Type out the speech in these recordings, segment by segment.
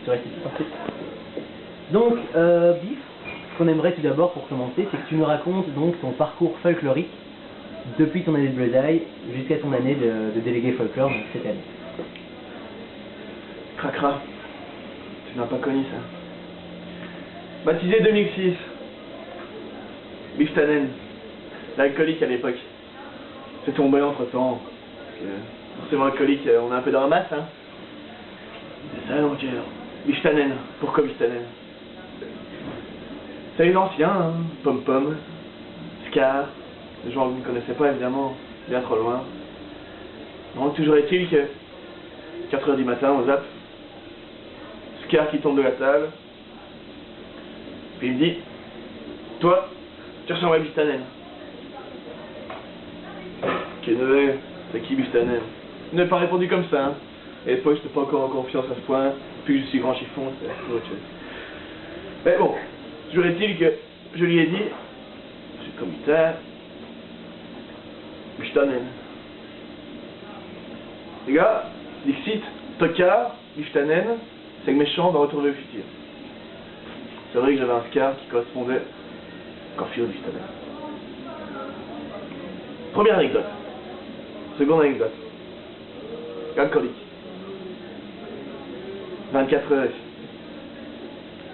te récite ensuite. Donc, Biff, ce qu'on aimerait tout d'abord pour commencer, c'est que tu nous racontes donc ton parcours folklorique depuis ton année de Bleu Eye jusqu'à ton année de délégué folklore, donc cette année. Cracra, tu n'as pas connu ça. Baptisé 2006, Biff Tannen, l'alcoolique à l'époque. C'est tombé entre temps. Forcément alcoolique, on est un peu dans la masse, hein. C'est ça donc, Biff Tannen. Pourquoi Biff Tannen? C'est les anciens, hein. Pom-Pom, Scar, des gens que vous ne connaissez pas évidemment, bien trop loin. Donc toujours est-il que 4 h du matin, on zappe, Scar qui tombe de la table, puis il me dit, toi, tu ressembles à Biff Tannen. C'est qui Biff Tannen? Il n'a pas répondu comme ça, hein. À l'époque, je n'étais pas encore en confiance à ce point, puis je suis grand chiffon, c'est autre chose. Mais bon, toujours est-il que je lui ai dit, je suis commissaire, Biff Tannen. Les gars, Dixit, Tocard, Biff Tannen, c'est le méchant dans Retour vers le futur. C'est vrai que j'avais un scar qui correspondait à Corfio Biff Tannen. Première anecdote. Seconde anecdote. Alcoolique. 24 heures.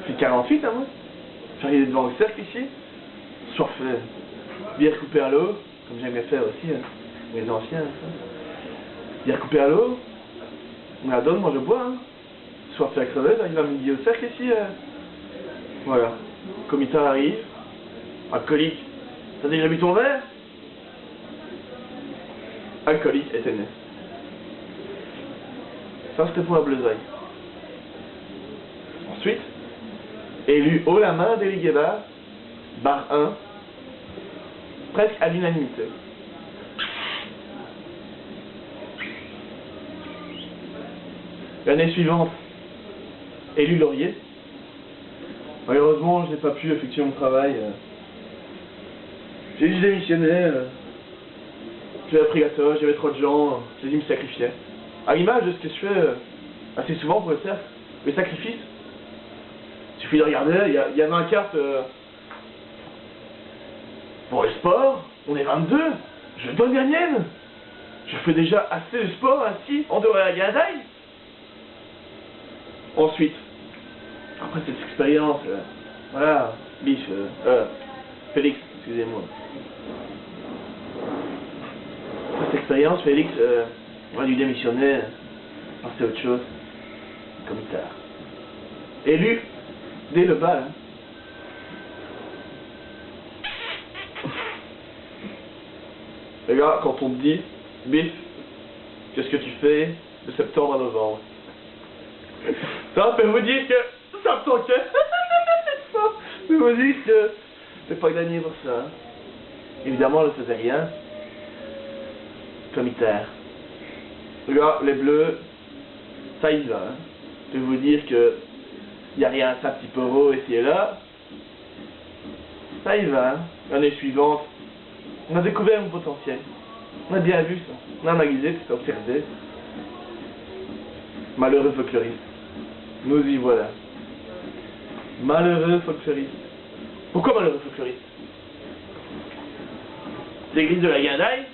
Je fais 48 à moi. J'arrive devant le cercle ici. Soit fait bière coupée à l'eau, comme j'aimais faire aussi, hein, les anciens. Ça. Bière coupée à l'eau. On la donne, moi je bois. Hein. Soit fait à creveuse, il va me dire au cercle ici. Voilà. Comitat arrive. Alcoolique. T'as déjà bu ton verre? Alcoolique était né. Ça c'était pour la bleusaille. Ensuite, élu haut la main délégué bar 1, presque à l'unanimité. L'année suivante, élu laurier. Malheureusement, je n'ai pas pu effectuer mon travail. J'ai dû démissionner. J'avais pris la toge, j'avais trop de gens, j'ai dû me sacrifier. À l'image de ce que je fais assez souvent pour le cercle, les sacrifices. Il suffit de regarder, il y a 20 cartes pour le sport, on est 22, je donne la mienne. Je fais déjà assez de sport ainsi, en dehors de la guindaille. Ensuite, après cette expérience, voilà, Biff, Félix, excusez-moi. Après cette expérience, Félix aurait dû démissionner, passer à autre chose, comme tard. Élu dès le bal. Hein. Les gars, quand on te dit, Biff, qu'est-ce que tu fais de septembre à novembre? Ça peut vous dire que ça me toquait. Ça peut vous dire que c'est pas gagné pour ça. Hein. Évidemment, on ne faisait rien. Commissaire. Les gars, les bleus, ça y va. Hein. Je vais vous dire que il n'y a rien, ça petit poro ici et là. Ça y va. Hein. L'année suivante, on a découvert mon potentiel. On a bien vu ça. On a analysé, puis observé. Malheureux folkloriste. Nous y voilà. Malheureux folkloriste. Pourquoi malheureux folkloriste? L'église de la Guindaille